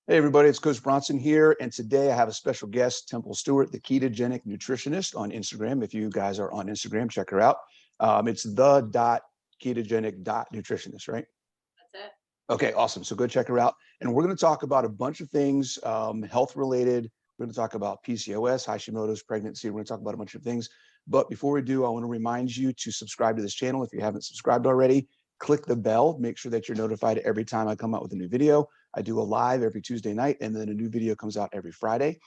Hey everybody, it's Coach Bronson here, and today I have a special guest, Stewart, the ketogenic nutritionist on Instagram. If you guys are on Instagram, check her out. It's the ketogenic.nutritionist, right? That's it. Okay, awesome. So go check her out. And we're going to talk about a bunch of things, health related. We're going to talk about PCOS, Hashimoto's, pregnancy. We're going to talk about a bunch of things. But before we do, I want to remind you to subscribe to this channel. If you haven't subscribed already, click the bell. Make sure that you're notified every time I come out with a new video. I do a live every Tuesday night, and then a new video comes out every Friday.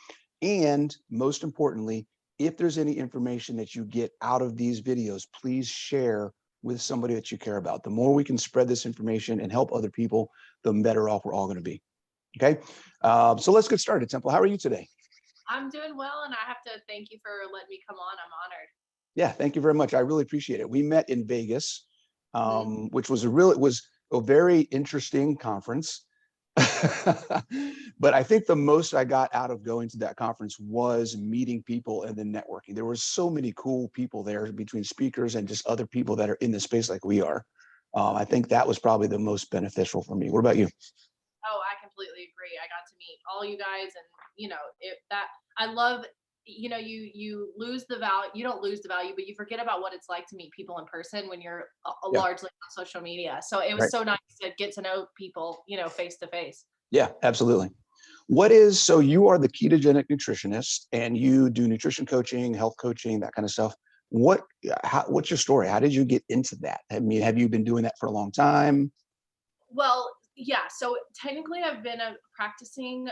And most importantly, if there's any information that you get out of these videos, please share with somebody that you care about. The more we can spread this information and help other people, the better off we're all going to be. Okay. So let's get started. Temple, how are you today? I'm doing well, and I have to thank you for letting me come on. I'm honored. Yeah, thank you very much. I really appreciate it. We met in Vegas, which was a very interesting conference. But I think the most I got out of going to that conference was meeting people and then networking. There were so many cool people there between speakers and just other people that are in the space like we are. I think that was probably the most beneficial for me. What about you? Oh, I completely agree. I got to meet all you guys, and I love. You lose the value. You don't lose the value, but you forget about what it's like to meet people in person when you're Yeah, largely on social media. So it was right. so nice to get to know people, face to face. Yeah, absolutely. So you are the ketogenic nutritionist and you do nutrition coaching, health coaching, that kind of stuff. What's your story? How did you get into that? I mean, have you been doing that for a long time? Well, yeah. So technically, I've been a practicing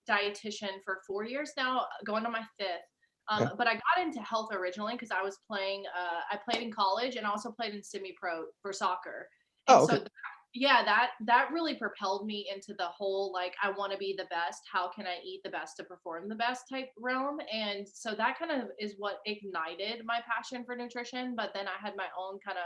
dietitian for 4 years now, going on my fifth. Okay. But I got into health originally because I was playing. I played in college and also played in semi-pro for soccer. And Oh, so, okay. that really propelled me into the whole like I want to be the best. How can I eat the best to perform the best type realm? And so that kind of is what ignited my passion for nutrition. But then I had my own kind of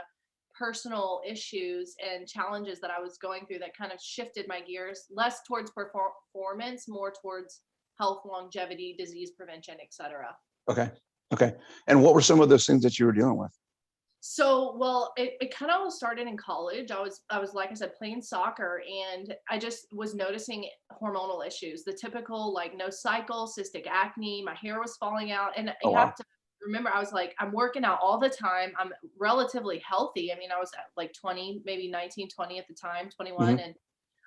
personal issues and challenges that I was going through that kind of shifted my gears less towards performance, more towards health, longevity, disease prevention, etc. Okay. Okay. And what were some of those things that you were dealing with? So, well, it kind of all started in college. I was like I said, playing soccer, and I just was noticing hormonal issues, the typical like no cycle, cystic acne, my hair was falling out. And Oh, you have wow. to remember, I was like, I'm working out all the time. I'm relatively healthy. I mean, I was at like 20, maybe 19, 20 at the time, 21. Hmm. And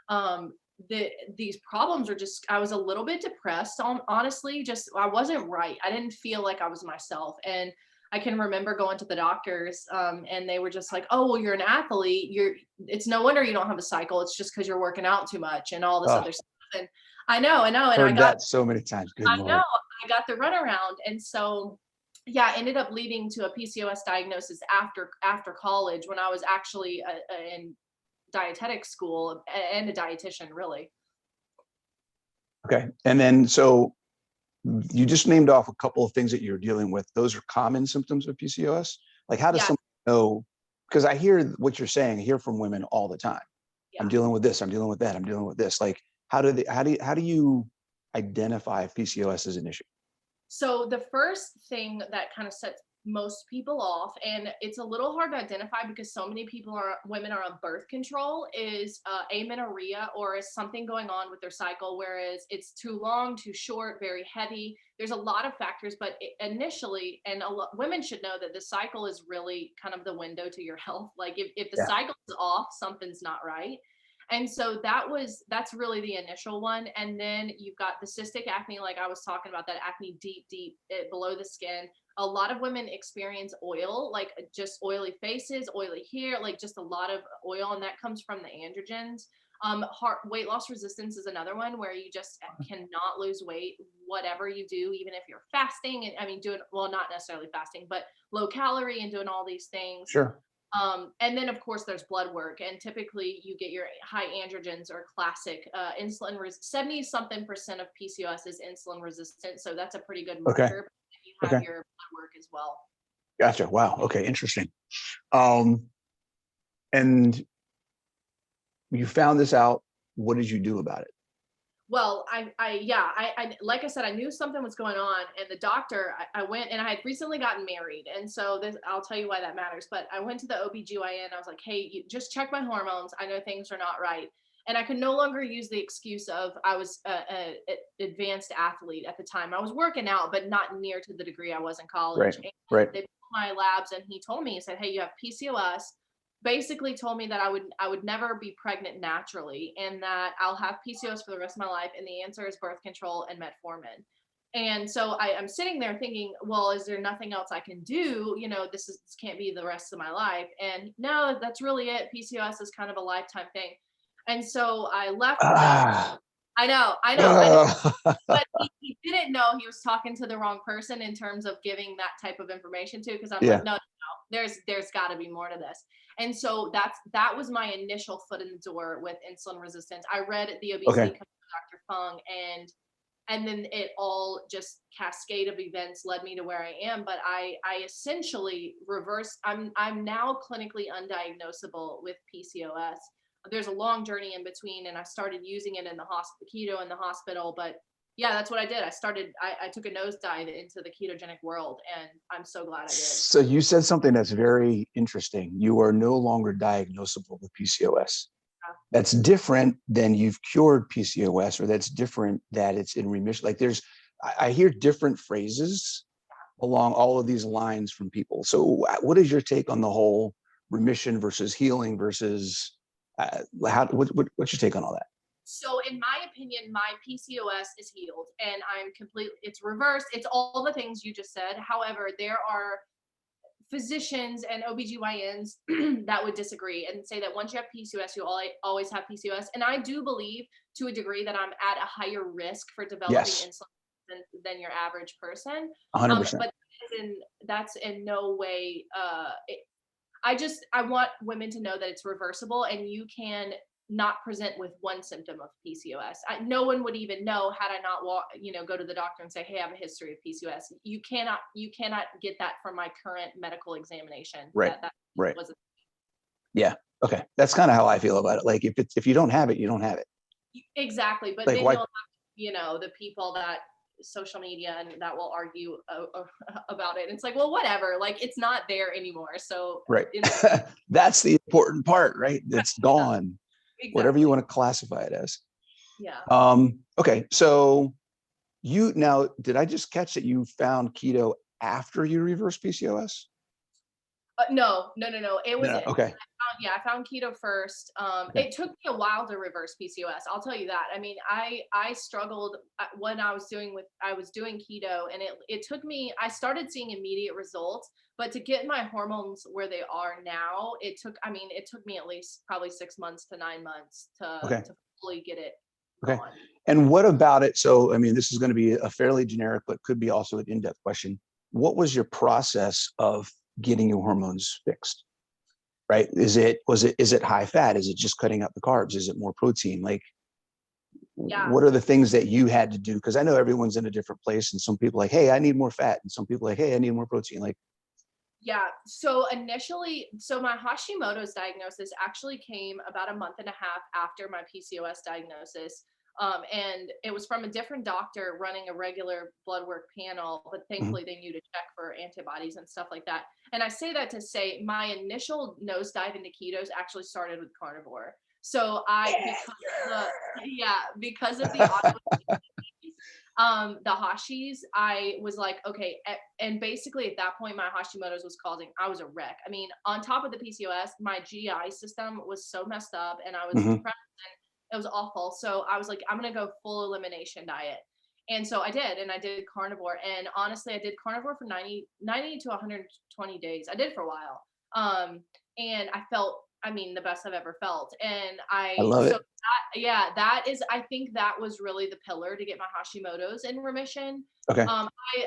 um these problems are just I was a little bit depressed on honestly, just I wasn't right. I didn't feel like I was myself. And I can remember going to the doctors, and they were just like, oh well, you're an athlete, it's no wonder you don't have a cycle, it's just because you're working out too much and all this Oh, other stuff. And I know, and heard that so many times. Good I know Lord. I got the runaround. And so yeah, ended up leading to a PCOS diagnosis after college, when I was actually in dietetic school and a dietitian, really. Okay. And then, so you just named off a couple of things that you're dealing with. Those are common symptoms of PCOS. Like, how does Yeah, someone know? Because I hear what you're saying. I hear from women all the time. I'm yeah. dealing with this. I'm dealing with that. I'm dealing with this. Like, how do you identify if PCOS is an issue? So the first thing that kind of sets most people off, and it's a little hard to identify because so many women are on birth control, is amenorrhea, or is something going on with their cycle, whereas it's too long, too short, very heavy. There's a lot of factors, but initially, and women should know that the cycle is really kind of the window to your health. Like if the Yeah. cycle is off, something's not right. And so that's really the initial one. And then you've got the cystic acne, like I was talking about, that acne deep below the skin. A lot of women experience oil, like just oily faces, oily hair, like just a lot of oil, and that comes from the androgens. Weight loss resistance is another one, where you just cannot lose weight, whatever you do, even if you're fasting. And I mean, doing, well, not necessarily fasting, but low calorie and doing all these things. Sure. And then, of course, there's blood work, and typically you get your high androgens or classic insulin. 70-something% of PCOS is insulin resistant, so that's a pretty good Okay. marker. But you have Okay. your blood work as well. Gotcha. Wow. Okay. Interesting. Um, and you found this out. What did you do about it? Well, I like I said, I knew something was going on, and the doctor, I went, and I had recently gotten married, and so this, I'll tell you why that matters. But I went to the OBGYN. I was like, hey, you just check my hormones. I know things are not right. And I could no longer use the excuse of I was a advanced athlete at the time. I was working out, but not near to the degree I was in college. Right. And Right. they pulled my labs, and he told me, he said, "Hey, you have PCOS." Basically told me that I would never be pregnant naturally, and that I'll have PCOS for the rest of my life. And the answer is birth control and metformin. And so I'm sitting there thinking, well, is there nothing else I can do? This can't be the rest of my life. And no, that's really it. PCOS is kind of a lifetime thing. And so I left them. Ah, I know. But he didn't know he was talking to the wrong person in terms of giving that type of information to, because I'm yeah. like, no, there's got to be more to this. And so that was my initial foot in the door with insulin resistance. I read the Obesity Okay. Comes with Dr. Fung, and then it all just cascade of events led me to where I am. But I essentially reversed. I'm now clinically undiagnosable with PCOS. There's a long journey in between, and I started using it in the hospital, keto in the hospital. But yeah, that's what I did. I took a nosedive into the ketogenic world, and I'm so glad I did. So you said something that's very interesting. You are no longer diagnosable with PCOS. That's different than you've cured PCOS, or that's different that it's in remission. Like I hear different phrases along all of these lines from people. So what is your take on the whole remission versus healing versus what's your take on all that? So in my opinion, my PCOS is healed, and it's reversed. It's all the things you just said. However, there are physicians and OBGYNs that would disagree and say that once you have PCOS, you always have PCOS. And I do believe to a degree that I'm at a higher risk for developing Yes, insulin than your average person. 100%. But that's in no way, I want women to know that it's reversible, and you can not present with one symptom of PCOS. No one would even know had I not go to the doctor and say, "Hey, I have a history of PCOS." You cannot get that from my current medical examination. Right. That Right. wasn't. Yeah. Okay. That's kind of how I feel about it. Like if you don't have it, you don't have it. Exactly. But Like then why? you'll have, the people that social media and that will argue about it. And it's like, well, whatever. Like, it's not there anymore. So Right. That's the important part, right? It's gone. Exactly. Whatever you want to classify it as. Yeah. Okay. So did I just catch that you found keto after you reversed PCOS? No. It was No. Okay. I found keto first. Okay. It took me a while to reverse PCOS. I'll tell you that. I mean, I struggled when I was doing keto, and it took me. I started seeing immediate results, but to get my hormones where they are now, it took me at least probably 6 months to 9 months Okay. to fully get it Okay. gone. And what about it? So, I mean, this is going to be a fairly generic, but could be also an in-depth question. What was your process of getting your hormones fixed? Right? Is it high fat? Is it just cutting out the carbs? Is it more protein? Like, Yeah. what are the things that you had to do? Because I know everyone's in a different place, and some people like, hey, I need more fat, and some people like, hey, I need more protein. Like, Yeah. So my Hashimoto's diagnosis actually came about a month and a half after my PCOS diagnosis. And it was from a different doctor running a regular blood work panel, but thankfully they knew to check for antibodies and stuff like that. And I say that to say my initial nosedive into ketos actually started with carnivore. So because of the the Hashis, I was like, okay. And basically at that point, my Hashimoto's was I was a wreck. I mean, on top of the PCOS, my GI system was so messed up, and I was depressed, and it was awful. So I was like, I'm going to go full elimination diet. And so I did, and I did carnivore. And honestly, I did carnivore for 90 to 120 days. I did for a while. And I felt, the best I've ever felt. And I love it. I think that was really the pillar to get my Hashimoto's in remission. Okay.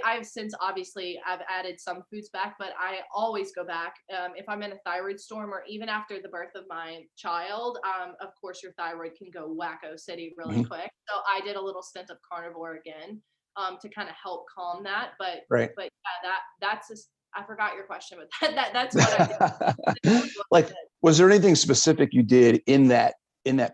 I've since obviously I've added some foods back, but I always go back. If I'm in a thyroid storm, or even after the birth of my child, of course your thyroid can go wacko city really quick. So I did a little stint of carnivore again, to kind of help calm that. But yeah, that's just, I forgot your question, but that's what I did. Like, was there anything specific you did in that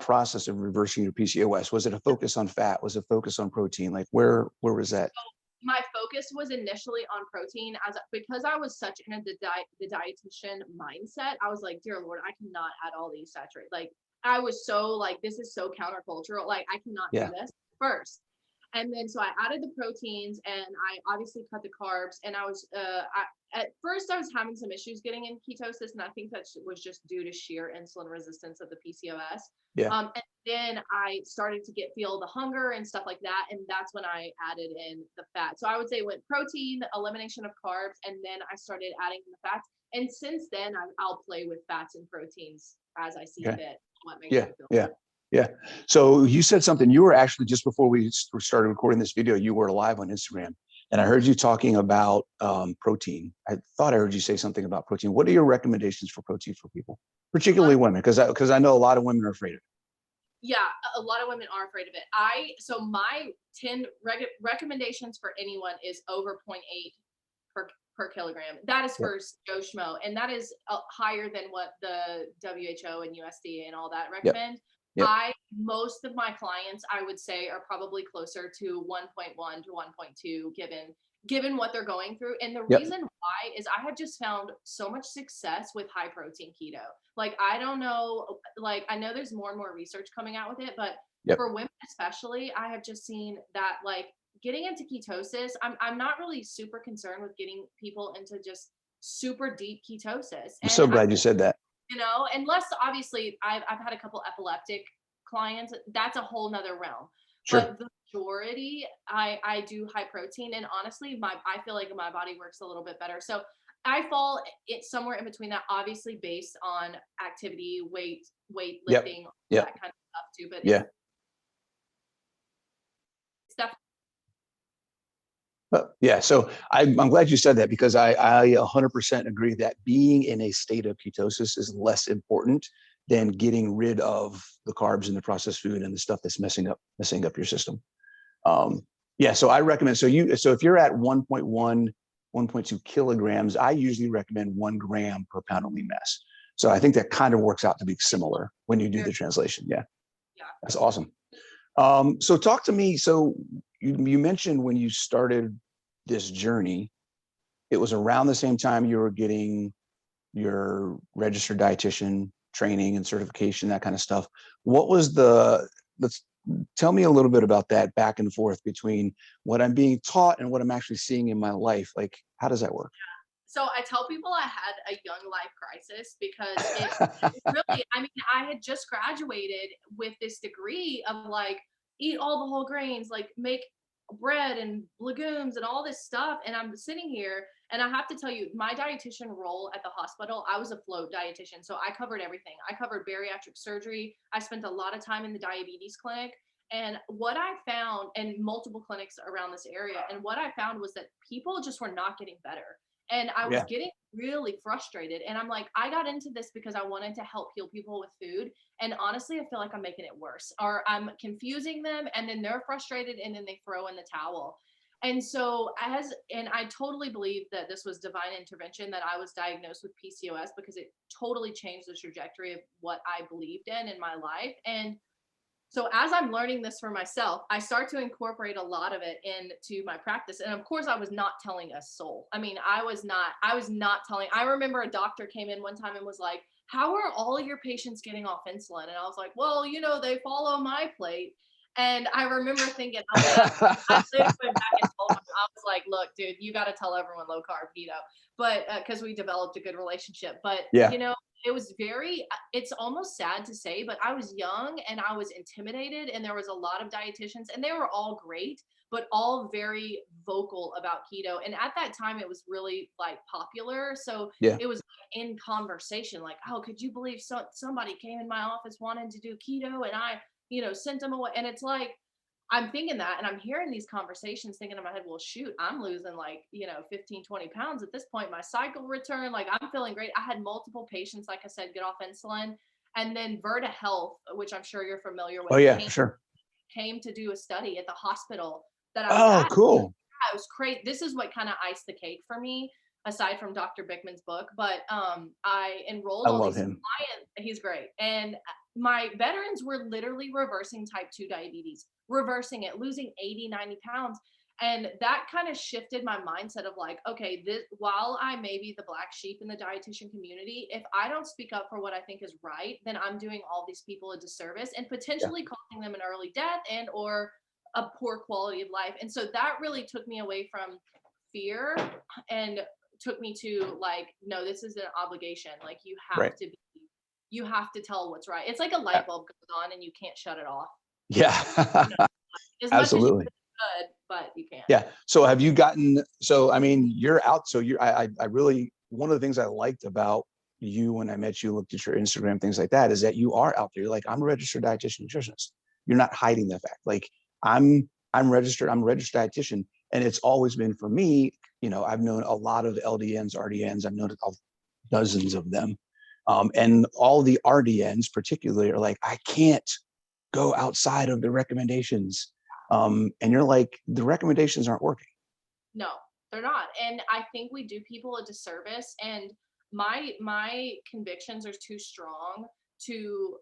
process of reversing your PCOS? Was it a focus on fat? Was it a focus on protein? Like, where was that? So my focus was initially on protein, because I was such in the dietitian mindset. I was like, dear Lord, I cannot add all these saturated. Like, I was so like, this is so countercultural. Like, I cannot do Yeah. this first. And then so I added the proteins and I obviously cut the carbs. And I was at first I was having some issues getting in ketosis, and I think that was just due to sheer insulin resistance of the PCOS. Yeah. And then I started to feel the hunger and stuff like that, and that's when I added in the fat. So I would say it went protein, elimination of carbs, and then I started adding in the fats. And since then, I'll play with fats and proteins as I see Okay. fit. What makes Yeah. me feel Yeah. good. Yeah. So you said something, you were actually, just before we started recording this video, you were live on Instagram, and I heard you talking about protein. I thought I heard you say something about protein. What are your recommendations for protein for people, particularly women? Because I know a lot of women are afraid of it. Yeah, a lot of women are afraid of it. So my 10 recommendations for anyone is over 0.8 per kilogram. That is Yep. for Joe Schmo, and that is higher than what the WHO and USDA and all that Yep. recommend. Yep. Most of my clients, I would say, are probably closer to 1.1 to 1.2 given what they're going through. And the Yep. reason why is I have just found so much success with high protein keto. Like, I don't know, like, I know there's more and more research coming out with it, but Yep. for women especially, I have just seen that, like, getting into ketosis, I'm not really super concerned with getting people into just super deep ketosis. I'm And so glad you said that. unless obviously I've had a couple epileptic clients, that's a whole nother realm. Sure. But the majority, I do high protein, and honestly, I feel like my body works a little bit better. So I fall it somewhere in between that, obviously based on activity, Yep. weightlifting, all Yep. that kind of stuff too. But Yeah. it's definitely Yeah, so I'm glad you said that, because I 100% agree that being in a state of ketosis is less important than getting rid of the carbs and the processed food and the stuff that's messing up your system. Yeah, so I recommend, so if you're at 1.1, 1.2 kilograms, I usually recommend 1 gram per pound of lean mass. So I think that kind of works out to be similar when you do the translation. Yeah, yeah. that's awesome. So talk to me. So you mentioned when you started this journey, it was around the same time you were getting your registered dietitian training and certification, that kind of stuff. What was let's tell me a little bit about that back and forth between what I'm being taught and what I'm actually seeing in my life. Like, how does that work? So I tell people I had a young life crisis because it really, I mean, I had just graduated with this degree of like, eat all the whole grains, like make bread and legumes and all this stuff. And I'm sitting here, and I have to tell you, my dietitian role at the hospital, I was a float dietitian. So I covered everything. I covered bariatric surgery. I spent a lot of time in the diabetes clinic. And what I found, and multiple clinics around this area, and what I found was that people just were not getting better. And I was Yeah. getting really frustrated. And I'm like, I got into this because I wanted to help heal people with food. And honestly, I feel like I'm making it worse, or I'm confusing them, and then they're frustrated, and then they throw in the towel. And so, and I totally believe that this was divine intervention, that I was diagnosed with PCOS, because it totally changed the trajectory of what I believed in my life. And so as I'm learning this for myself, I start to incorporate a lot of it into my practice. And of course, I was not telling a soul. I mean, I was not telling. I remember a doctor came in one time and was like, "How are all of your patients getting off insulin?" And I was like, "Well, they follow my plate." And I remember thinking, I literally went back and told him, I was like, "Look, dude, you got to tell everyone low carb keto." But because we developed a good relationship. But Yeah. it was it's almost sad to say, but I was young and I was intimidated, and there was a lot of dietitians, and they were all great, but all very vocal about keto. And at that time it was really like popular. So Yeah. it was in conversation, like, "Oh, could you believe somebody came in my office wanting to do keto, and I, sent them away." And it's like, I'm thinking that, and I'm hearing these conversations thinking in my head, well, shoot, I'm losing like, 15, 20 pounds at this point. My cycle return, like, I'm feeling great. I had multiple patients, like I said, get off insulin. And then Verta Health, which I'm sure you're familiar Oh with, yeah, sure. came to do a study at the hospital that I was Oh, at. cool. It was great. This is what kind of iced the cake for me, aside from Dr. Bickman's book. But I enrolled I all love these him. clients. He's great. And my veterans were literally reversing type 2 diabetes, reversing it, losing 80, 90 pounds. And that kind of shifted my mindset of like, okay, this, while I may be the black sheep in the dietitian community, if I don't speak up for what I think is right, then I'm doing all these people a disservice and Yeah. potentially causing them an early death and or a poor quality of life. And so that really took me away from fear and took me to like, no, this is an obligation. Like Right. you have to tell what's right. It's like a Yeah. light bulb goes on and you can't shut it off. Yeah. You know, as much as you Absolutely. could, but you can't. Yeah. So have you gotten, so, I mean, you're out. So I really, one of the things I liked about you when I met you, looked at your Instagram, things like that, is that you are out there. You're like, I'm a registered dietitian nutritionist. You're not hiding the fact. Like I'm a registered dietitian. And it's always been for me, I've known a lot of LDNs, RDNs. I've known dozens of them. And all the RDNs particularly are like, I can't go outside of the recommendations. And you're like, the recommendations aren't working. No, they're not. And I think we do people a disservice. And my convictions are too strong to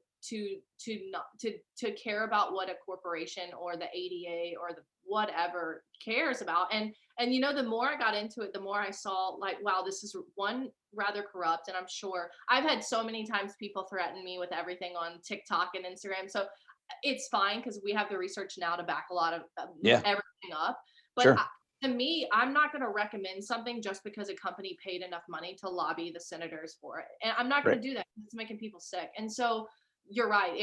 not to care about what a corporation or the ADA or the whatever cares about. And the more I got into it, the more I saw like, wow, this is one rather corrupt. And I'm sure I've had so many times people threaten me with everything on TikTok and Instagram. So it's fine because we have the research now to back a lot of Yeah, everything up. But sure. to me, I'm not going to recommend something just because a company paid enough money to lobby the senators for it. And I'm not going Right. to do that. It's making people sick. And so you're right.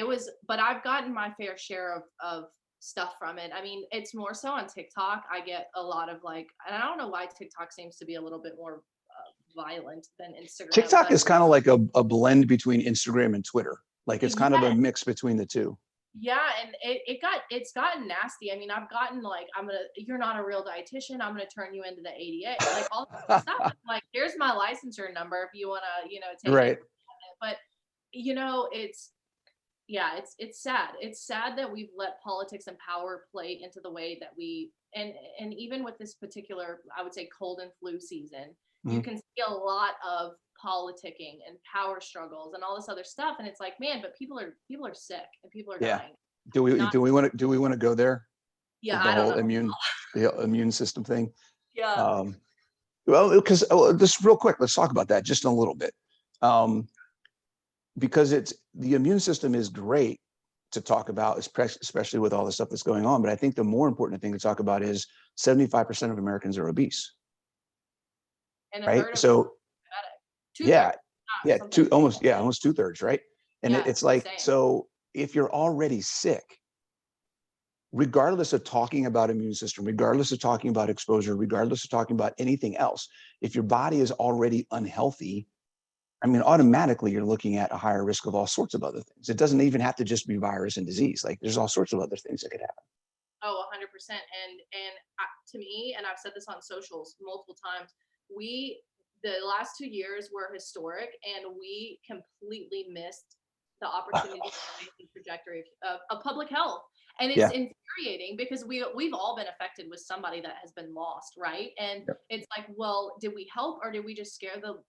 But I've gotten my fair share of stuff from it. I mean, it's more so on TikTok. I get a lot of like, and I don't know why TikTok seems to be a little bit more violent than Instagram, TikTok but is kind of like a blend between Instagram and Twitter. Like it's kind of a yeah, mix between the two. yeah, and it's gotten nasty. I mean, I've gotten like, you're not a real dietitian. I'm gonna turn you into the ADA, like all this stuff. I'm like, here's my licensure number if you wanna, take it. Right. But it's yeah, it's sad. It's sad that we've let politics and power play into the way that and even with this particular, I would say, cold and flu season, you Mhm. can see a lot of politicking and power struggles and all this other stuff. And it's like, man, but people are sick and people are Yeah. dying. Do we Not, do we want to go there yeah, with the I don't whole know. immune system thing? Yeah. Um, well, because just real quick, let's talk about that just in a little bit. Because the immune system is great to talk about, especially with all the stuff that's going on. But I think the more important thing to talk about is 75% of Americans are obese, And a right? third of them So are diabetic. Two yeah, thirds, yeah, something. almost 2/3, right? And Yeah, it's it's like, insane. so if you're already sick, regardless of talking about immune system, regardless of talking about exposure, regardless of talking about anything else, if your body is already unhealthy, I mean, automatically you're looking at a higher risk of all sorts of other things. It doesn't even have to just be virus and disease. Like there's all sorts of other things that could happen. Oh, 100%. And to me, and I've said this on socials multiple times, the last 2 years were historic, and we completely missed the opportunity to change the trajectory of public health. And it's Yeah. infuriating because we've all been affected with somebody that has been lost, right? And Yep. it's like, well, did we help or did we just scare the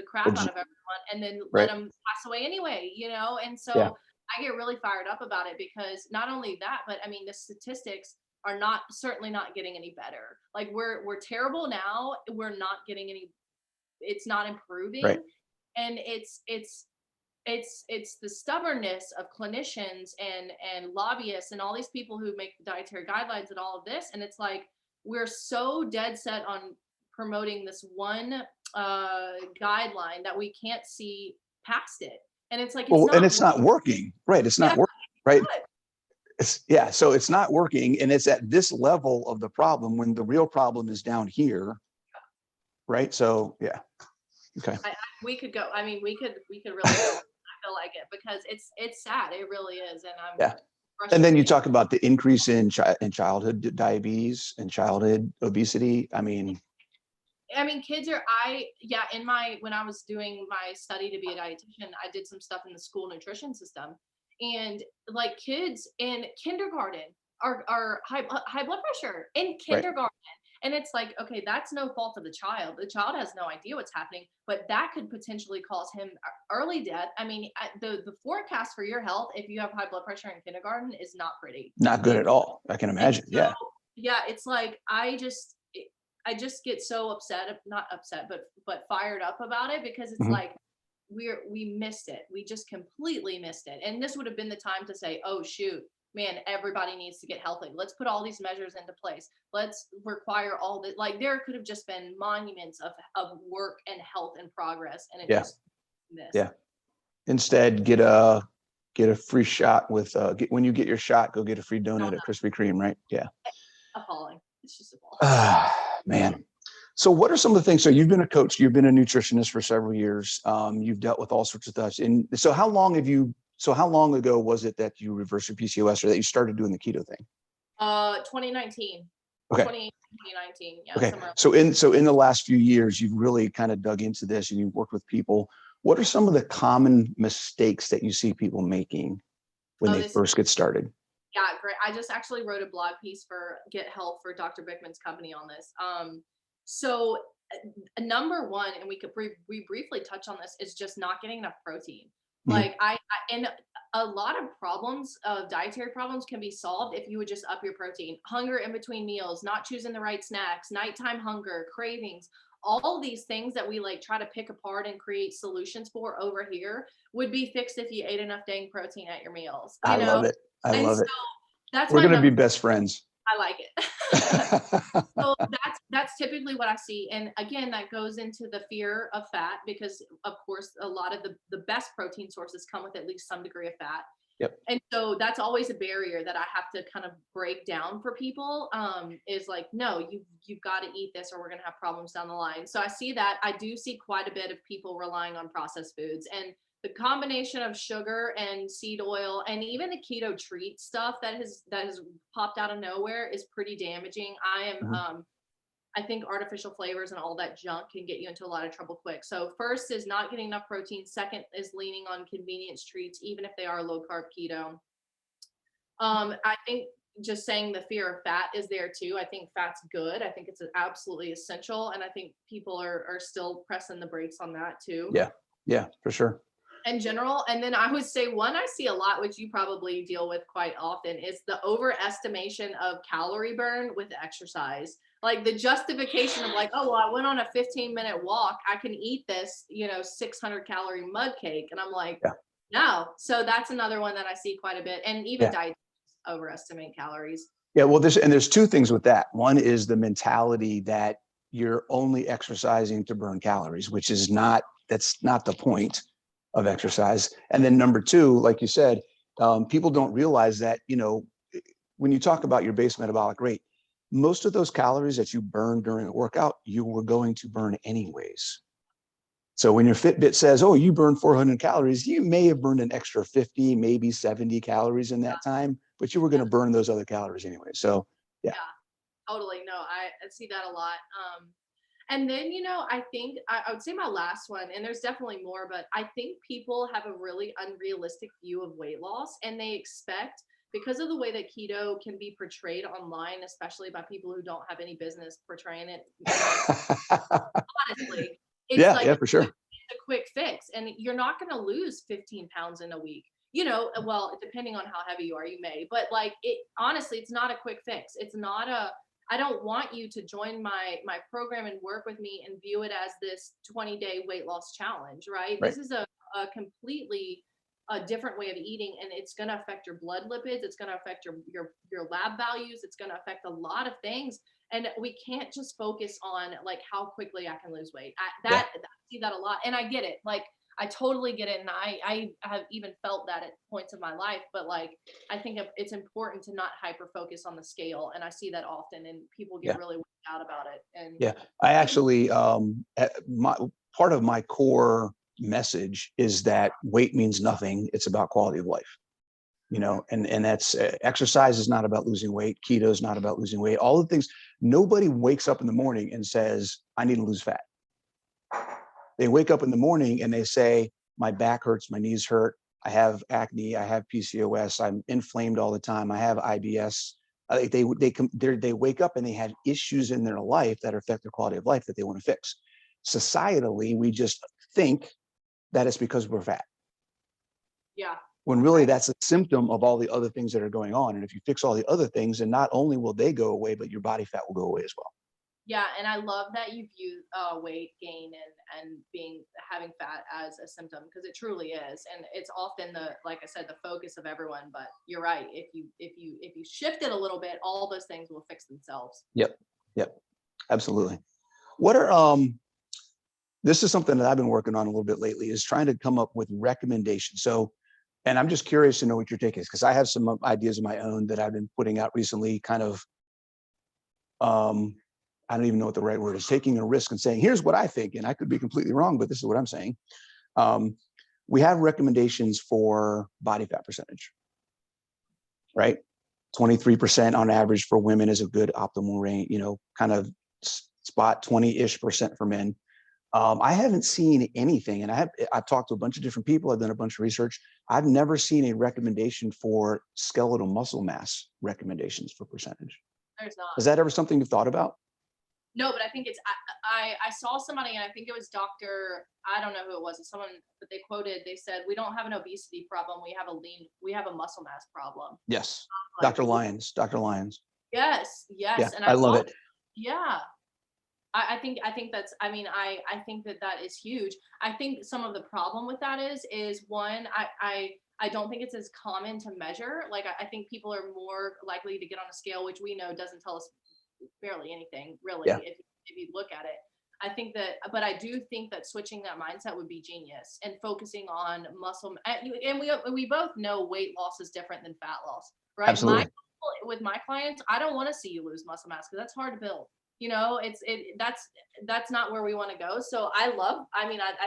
crap out of everyone and then let Right. them pass away anyway? And Yeah. so I get really fired up about it because not only that, but I mean, the statistics are certainly not getting any better. Like we're terrible now. We're not getting it's not Right. improving. And it's the stubbornness of clinicians and lobbyists and all these people who make the dietary guidelines and all of this. And it's like, we're so dead set on promoting this one guideline that we can't see past it. And it's like, it's Well, and not it's not working. Right. It's yeah, not working. Right. good. So it's not working. And it's at this level of the problem when the real problem is down here. Right. So, yeah. Okay. We could go. I mean, we could really go. I feel like it because it's sad. It really is, and I'm Yeah. And then you frustrated. talk about the increase in childhood diabetes and childhood obesity. I mean, Kids when I was doing my study to be a dietitian, I did some stuff in the school nutrition system, and like kids in kindergarten are high blood pressure in right. kindergarten. And it's like, okay, that's no fault of the child. The child has no idea what's happening, but that could potentially cause him early death. I mean, the forecast for your health if you have high blood pressure in kindergarten is not pretty. Not good at all. I can And imagine. so Yeah. yeah, it's like I just get so upset, not upset, but fired up about it, because it's Mhm. like we missed it. We just completely missed it. And this would have been the time to say, oh shoot, man, everybody needs to get healthy. Let's put all these measures into place. Let's require all the, like, there could have just been monuments of work and health and progress, and it Yeah. just missed. Yeah. Instead, get a free shot with when you get your shot, go get a free No, donut no, at Krispy Kreme, right? Yeah. appalling. It's just appalling. Ah, man. So what are some of the things? So you've been a coach, you've been a nutritionist for several years. You've dealt with all sorts of stuff. And so how long ago was it that you reversed your PCOS or that you started doing the keto thing? 2019, Okay. 2019. Yeah, Okay. somewhere. So in the last few years, you've really kind of dug into this and you've worked with people. What are some of the common mistakes that you see people making when Oh, they this is, first get started? yeah, great. I just actually wrote a blog piece for Get Help for Dr. Bickman's company on this. So number one, and we briefly touch on this, is just not getting enough protein. Mhm. Like and a lot of problems of dietary problems can be solved if you would just up your protein. Hunger in between meals, not choosing the right snacks, nighttime hunger, cravings, all these things that we like try to pick apart and create solutions for over here would be fixed if you ate enough dang protein at your meals, I you know? love it. I And love so it. that's We're my going to be number. best friends. I like it. So that's typically what I see. And again, that goes into the fear of fat, because of course a lot of the best protein sources come with at least some degree of fat. Yep. And so that's always a barrier that I have to kind of break down for people, is like, no, you've got to eat this or we're going to have problems down the line. So I see that. I do see quite a bit of people relying on processed foods, and the combination of sugar and seed oil and even the keto treat stuff that has popped out of nowhere is pretty damaging. Mhm. I think artificial flavors and all that junk can get you into a lot of trouble quick. So first is not getting enough protein. Second is leaning on convenience treats, even if they are low carb keto. I think just saying the fear of fat is there too. I think fat's good. I think it's absolutely essential. And I think people are still pressing the brakes on that too, Yeah. Yeah, for sure. in general. And then I would say one I see a lot, which you probably deal with quite often, is the overestimation of calorie burn with exercise. Like the justification of like, oh, well, I went on a 15-minute walk. I can eat this, 600 calorie mud cake. And I'm like, Yeah. no. So that's another one that I see quite a bit. And even Yeah. diet overestimate calories. Yeah. Well, there's two things with that. One is the mentality that you're only exercising to burn calories, which is that's not the point of exercise. And then number two, like you said, people don't realize that, when you talk about your base metabolic rate, most of those calories that you burn during a workout, you were going to burn anyways. So when your Fitbit says, oh, you burn 400 calories, you may have burned an extra 50, maybe 70 calories in that time, but you were going Yeah, to burn those other calories anyway. So yeah. yeah, totally. No, I see that a lot. And then, I think I would say my last one, and there's definitely more, but I think people have a really unrealistic view of weight loss, and they expect, because of the way that keto can be portrayed online, especially by people who don't have any business portraying it, honestly, it's Yeah, like yeah, for sure. a quick fix, and you're not going to lose 15 pounds in a week. Well, depending on how heavy you are, you may, but like it, honestly, it's not a quick fix. It's not a, I don't want you to join my program and work with me and view it as this 20-day weight loss challenge, right? Right. This is a completely a different way of eating, and it's going to affect your blood lipids. It's going to affect your lab values. It's going to affect a lot of things. And we can't just focus on like how quickly I can lose weight. I see that a lot, and I get it. Like I totally get it, and I have even felt that at points of my life. But like I think it's important to not hyper focus on the scale, and I see that often, and people get Yeah. really weirded out about it. And Yeah. I actually, part of my core message is that weight means nothing. It's about quality of life. And that's exercise is not about losing weight. Keto is not about losing weight. All the things, nobody wakes up in the morning and says, I need to lose fat. They wake up in the morning and they say, my back hurts, my knees hurt, I have acne, I have PCOS, I'm inflamed all the time, I have IBS. They wake up and they have issues in their life that affect their quality of life that they want to fix. Societally, we just think that it's because we're fat. yeah, when really that's a symptom of all the other things that are going on. And if you fix all the other things, then not only will they go away, but your body fat will go away as well. Yeah, and I love that you view weight gain and having fat as a symptom, because it truly is, and it's often like I said, the focus of everyone. But you're right. If you shift it a little bit, all those things will fix themselves. Yep, absolutely. What are this is something that I've been working on a little bit lately, is trying to come up with recommendations. So, and I'm just curious to know what your take is, because I have some ideas of my own that I've been putting out recently, kind of, I don't even know what the right word is, taking a risk and saying, here's what I think, and I could be completely wrong, but this is what I'm saying. We have recommendations for body fat percentage, right? 23% on average for women is a good optimal range, kind of spot 20-ish% for men. I haven't seen anything, and I've talked to a bunch of different people. I've done a bunch of research. I've never seen a recommendation for skeletal muscle mass recommendations for percentage. There's not. Is that ever something you've thought about? No, but I think I saw somebody, and I think it was I don't know who it was, someone, but they said, we don't have an obesity problem. We have a muscle mass problem. Yes. Like, Dr. Lyons. Yes. Yeah, And I love it. Yeah. I think that's, I think that is huge. I think some of the problem with that is one, I don't think it's as common to measure. Like, I think people are more likely to get on a scale, which we know doesn't tell us barely anything, really, Yeah. if you look at it. But I do think that switching that mindset would be genius, and focusing on muscle. And we both know weight loss is different than fat loss, right? Absolutely. With my clients, I don't want to see you lose muscle mass, because that's hard to build. That's not where we want to go. So I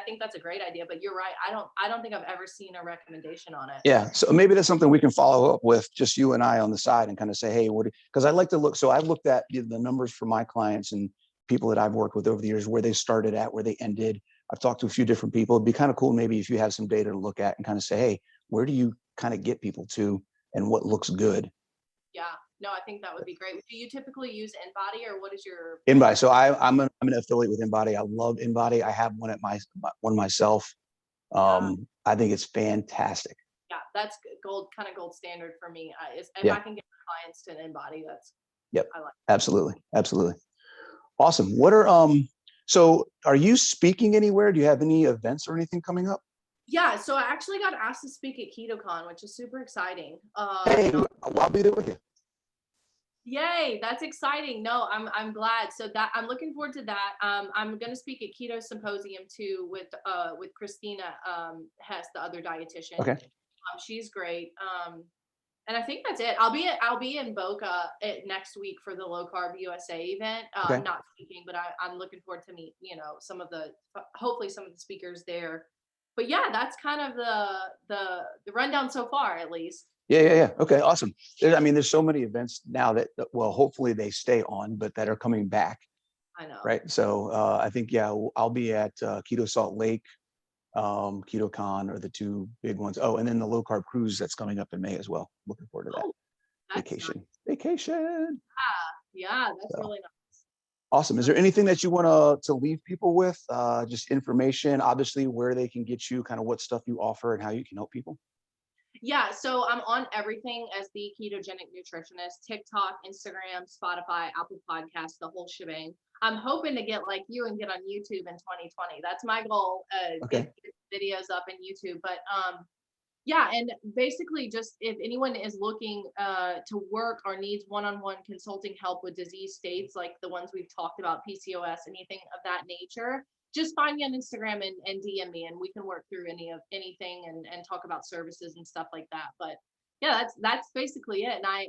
think that's a great idea, but you're right. I don't think I've ever seen a recommendation on it. Yeah. So maybe that's something we can follow up with, just you and I on the side, and kind of say, hey, because I like to look. So I've looked at the numbers for my clients and people that I've worked with over the years, where they started at, where they ended. I've talked to a few different people. It'd be kind of cool maybe if you have some data to look at and kind of say, hey, where do you kind of get people to, and what looks good? Yeah. No, I think that would be great. Do you typically use InBody, or what is your InBody? So I'm an affiliate with InBody. I love InBody. I have one one myself. I think it's fantastic. Yeah, that's gold standard for me. If Yeah. I can get my clients to an InBody, that's Yep. I like. Absolutely. Awesome. What are so are you speaking anywhere? Do you have any events or anything coming up? Yeah, so I actually got asked to speak at KetoCon, which is super exciting. Hey, I'll be there with you. Yay, that's exciting. No, I'm glad. So that I'm looking forward to that. I'm going to speak at Keto Symposium too with Christina Hess, the other dietitian. Okay. She's great. And I think that's it. I'll be in Boca next week for the Low Carb USA event. Okay. I'm not speaking, but I'm looking forward to meet hopefully some of the speakers there. But yeah, that's kind of the rundown so far, at least. Yeah. Okay, awesome. There's so many events now that, well, hopefully they stay on, but that are coming back. I know. Right. So I think, yeah, I'll be at Keto Salt Lake, KetoCon are the two big ones. Oh, and then the low carb cruise that's coming up in May as well. Looking forward to that. Vacation. Yeah, that's really nice. Awesome. Is there anything that you want to leave people with? Just information, obviously, where they can get you, kind of what stuff you offer and how you can help people? Yeah, so I'm on everything as the ketogenic nutritionist: TikTok, Instagram, Spotify, Apple Podcasts, the whole shebang. I'm hoping to get like you and get on YouTube in 2020. That's my goal. Okay. Get videos up in YouTube. But yeah, and basically, just if anyone is looking to work or needs one-on-one consulting help with disease states like the ones we've talked about, PCOS, anything of that nature, just find me on Instagram and DM me, and we can work through anything and talk about services and stuff like that. But yeah, that's basically it. And I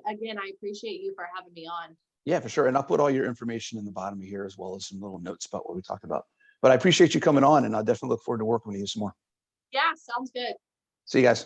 appreciate you for having me on. Yeah, for sure. And I'll put all your information in the bottom of here, as well as some little notes about what we talked about. But I appreciate you coming on, and I'll definitely look forward to working with you some more. Yeah, sounds good. See you guys.